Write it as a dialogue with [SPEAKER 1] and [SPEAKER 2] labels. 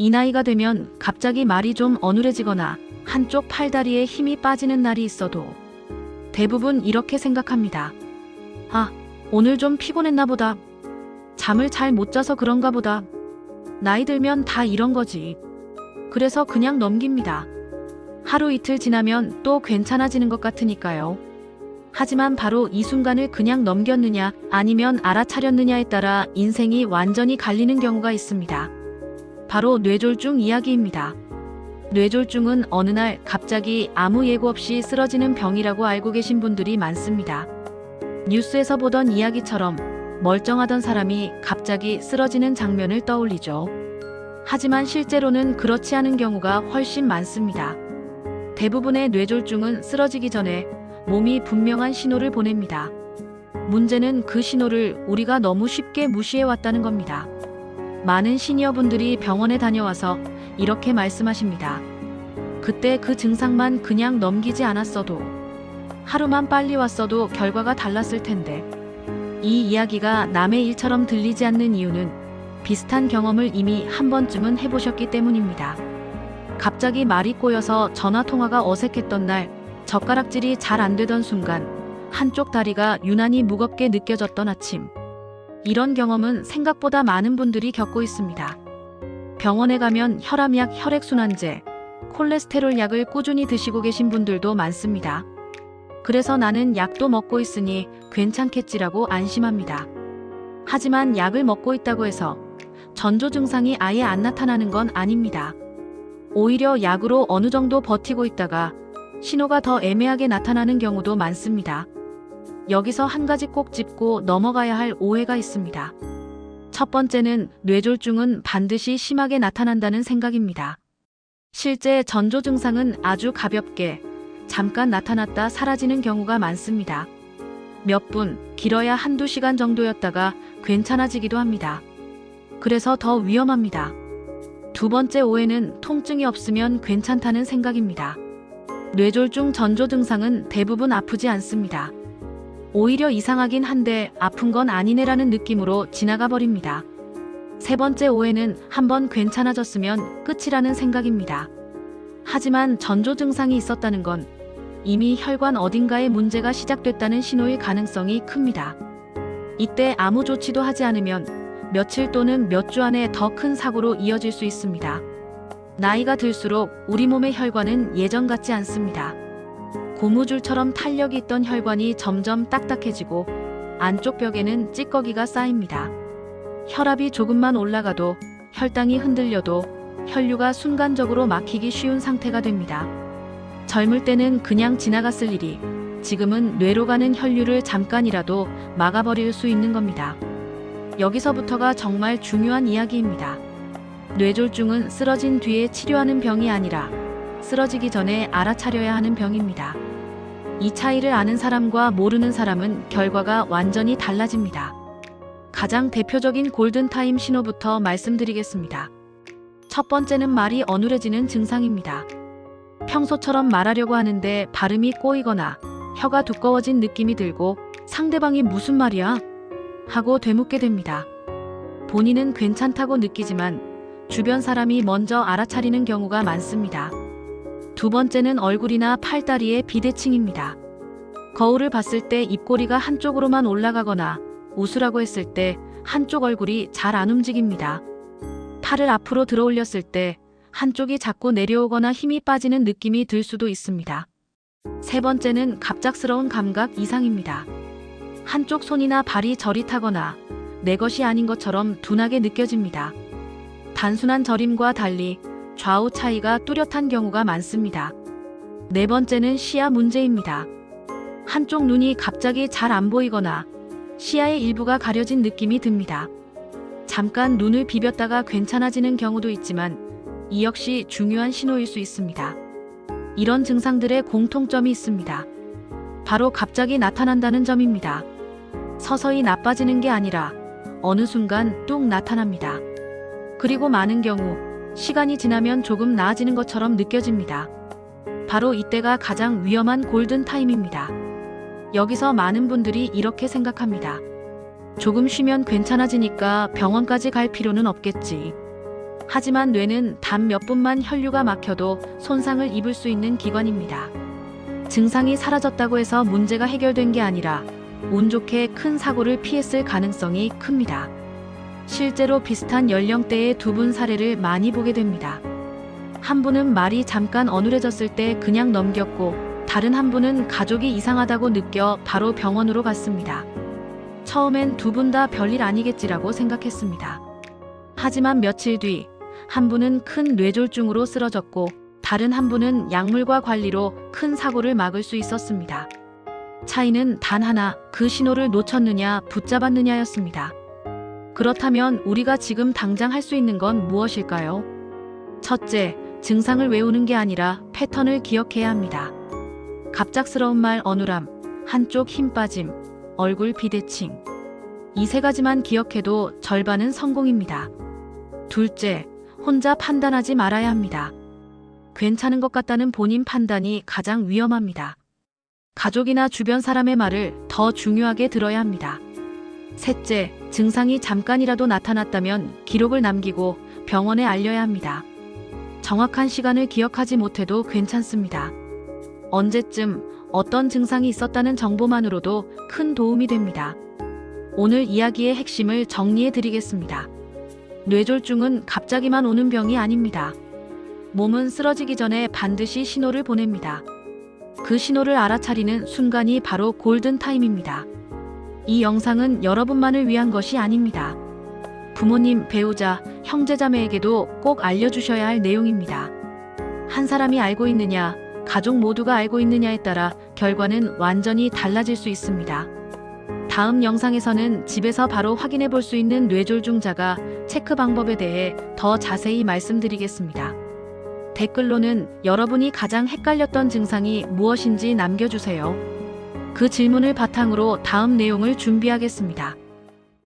[SPEAKER 1] 이 나이가 되면 갑자기 말이 좀 어눌해지거나 한쪽 팔다리에 힘이 빠지는 날이 있어도 대부분 이렇게 생각합니다. 아, 오늘 좀 피곤했나 보다. 잠을 잘 못 자서 그런가 보다. 나이 들면 다 이런 거지. 그래서 그냥 넘깁니다. 하루 이틀 지나면 또 괜찮아지는 것 같으니까요. 하지만 바로 이 순간을 그냥 넘겼느냐 아니면 알아차렸느냐에 따라 인생이 완전히 갈리는 경우가 있습니다. 바로 뇌졸중 이야기입니다. 뇌졸중은 어느 날 갑자기 아무 예고 없이 쓰러지는 병이라고 알고 계신 분들이 많습니다. 뉴스에서 보던 이야기처럼 멀쩡하던 사람이 갑자기 쓰러지는 장면을 떠올리죠. 하지만 실제로는 그렇지 않은 경우가 훨씬 많습니다. 대부분의 뇌졸중은 쓰러지기 전에 몸이 분명한 신호를 보냅니다. 문제는 그 신호를 우리가 너무 쉽게 무시해왔다는 겁니다. 많은 시니어분들이 병원에 다녀와서 이렇게 말씀하십니다. 그때 그 증상만 그냥 넘기지 않았어도, 하루만 빨리 왔어도 결과가 달랐을 텐데. 이 이야기가 남의 일처럼 들리지 않는 이유는 비슷한 경험을 이미 한 번쯤은 해보셨기 때문입니다. 갑자기 말이 꼬여서 전화통화가 어색했던 날, 젓가락질이 잘 안 되던 순간, 한쪽 다리가 유난히 무겁게 느껴졌던 아침. 이런 경험은 생각보다 많은 분들이 겪고 있습니다. 병원에 가면 혈압약, 혈액순환제, 콜레스테롤 약을 꾸준히 드시고 계신 분들도 많습니다. 그래서 나는 약도 먹고 있으니 괜찮겠지라고 안심합니다. 하지만 약을 먹고 있다고 해서 전조 증상이 아예 안 나타나는 건 아닙니다. 오히려 약으로 어느 정도 버티고 있다가 신호가 더 애매하게 나타나는 경우도 많습니다. 여기서 한 가지 꼭 짚고 넘어가야 할 오해가 있습니다. 첫 번째는 뇌졸중은 반드시 심하게 나타난다는 생각입니다. 실제 전조 증상은 아주 가볍게 잠깐 나타났다 사라지는 경우가 많습니다. 몇 분, 길어야 한두 시간 정도였다가 괜찮아지기도 합니다. 그래서 더 위험합니다. 두 번째 오해는 통증이 없으면 괜찮다는 생각입니다. 뇌졸중 전조 증상은 대부분 아프지 않습니다. 오히려 이상하긴 한데 아픈 건 아니네라는 느낌으로 지나가 버립니다. 세 번째 오해는 한번 괜찮아졌으면 끝이라는 생각입니다. 하지만 전조 증상이 있었다는 건 이미 혈관 어딘가에 문제가 시작됐다는 신호일 가능성이 큽니다. 이때 아무 조치도 하지 않으면 며칠 또는 몇 주 안에 더 큰 사고로 이어질 수 있습니다. 나이가 들수록 우리 몸의 혈관은 예전 같지 않습니다. 고무줄처럼 탄력이 있던 혈관이 점점 딱딱해지고 안쪽 벽에는 찌꺼기가 쌓입니다. 혈압이 조금만 올라가도, 혈당이 흔들려도 혈류가 순간적으로 막히기 쉬운 상태가 됩니다. 젊을 때는 그냥 지나갔을 일이 지금은 뇌로 가는 혈류를 잠깐이라도 막아버릴 수 있는 겁니다. 여기서부터가 정말 중요한 이야기입니다. 뇌졸중은 쓰러진 뒤에 치료하는 병이 아니라 쓰러지기 전에 알아차려야 하는 병입니다. 이 차이를 아는 사람과 모르는 사람은 결과가 완전히 달라집니다. 가장 대표적인 골든타임 신호부터 말씀드리겠습니다. 첫 번째는 말이 어눌해지는 증상입니다. 평소처럼 말하려고 하는데 발음이 꼬이거나 혀가 두꺼워진 느낌이 들고 상대방이 무슨 말이야? 하고 되묻게 됩니다. 본인은 괜찮다고 느끼지만 주변 사람이 먼저 알아차리는 경우가 많습니다. 두 번째는 얼굴이나 팔다리의 비대칭입니다. 거울을 봤을 때 입꼬리가 한쪽으로만 올라가거나 웃으라고 했을 때 한쪽 얼굴이 잘 안 움직입니다. 팔을 앞으로 들어 올렸을 때 한쪽이 자꾸 내려오거나 힘이 빠지는 느낌이 들 수도 있습니다. 세 번째는 갑작스러운 감각 이상입니다. 한쪽 손이나 발이 저릿하거나 내 것이 아닌 것처럼 둔하게 느껴집니다. 단순한 저림과 달리 좌우 차이가 뚜렷한 경우가 많습니다. 네 번째는 시야 문제입니다. 한쪽 눈이 갑자기 잘 안 보이거나 시야의 일부가 가려진 느낌이 듭니다. 잠깐 눈을 비볐다가 괜찮아지는 경우도 있지만 이 역시 중요한 신호일 수 있습니다. 이런 증상들의 공통점이 있습니다. 바로 갑자기 나타난다는 점입니다. 서서히 나빠지는 게 아니라 어느 순간 뚝 나타납니다. 그리고 많은 경우 시간이 지나면 조금 나아지는 것처럼 느껴집니다. 바로 이때가 가장 위험한 골든타임입니다. 여기서 많은 분들이 이렇게 생각합니다. 조금 쉬면 괜찮아지니까 병원까지 갈 필요는 없겠지. 하지만 뇌는 단 몇 분만 혈류가 막혀도 손상을 입을 수 있는 기관입니다. 증상이 사라졌다고 해서 문제가 해결된 게 아니라 운 좋게 큰 사고를 피했을 가능성이 큽니다. 실제로 비슷한 연령대의 두 분 사례를 많이 보게 됩니다. 한 분은 말이 잠깐 어눌해졌을 때 그냥 넘겼고, 다른 한 분은 가족이 이상하다고 느껴 바로 병원으로 갔습니다. 처음엔 두 분 다 별일 아니겠지라고 생각했습니다. 하지만 며칠 뒤 한 분은 큰 뇌졸중으로 쓰러졌고, 다른 한 분은 약물과 관리로 큰 사고를 막을 수 있었습니다. 차이는 단 하나, 그 신호를 놓쳤느냐 붙잡았느냐였습니다. 그렇다면 우리가 지금 당장 할 수 있는 건 무엇일까요? 첫째, 증상을 외우는 게 아니라 패턴을 기억해야 합니다. 갑작스러운 말 어눌함, 한쪽 힘 빠짐, 얼굴 비대칭. 이 세 가지만 기억해도 절반은 성공입니다. 둘째, 혼자 판단하지 말아야 합니다. 괜찮은 것 같다는 본인 판단이 가장 위험합니다. 가족이나 주변 사람의 말을 더 중요하게 들어야 합니다. 셋째, 증상이 잠깐이라도 나타났다면 기록을 남기고 병원에 알려야 합니다. 정확한 시간을 기억하지 못해도 괜찮습니다. 언제쯤 어떤 증상이 있었다는 정보만으로도 큰 도움이 됩니다. 오늘 이야기의 핵심을 정리해 드리겠습니다. 뇌졸중은 갑자기만 오는 병이 아닙니다. 몸은 쓰러지기 전에 반드시 신호를 보냅니다. 그 신호를 알아차리는 순간이 바로 골든타임입니다. 이 영상은 여러분만을 위한 것이 아닙니다. 부모님, 배우자, 형제자매에게도 꼭 알려주셔야 할 내용입니다. 한 사람이 알고 있느냐, 가족 모두가 알고 있느냐에 따라 결과는 완전히 달라질 수 있습니다. 다음 영상에서는 집에서 바로 확인해 볼 수 있는 뇌졸중자가 체크 방법에 대해 더 자세히 말씀드리겠습니다. 댓글로는 여러분이 가장 헷갈렸던 증상이 무엇인지 남겨주세요. 그 질문을 바탕으로 다음 내용을 준비하겠습니다.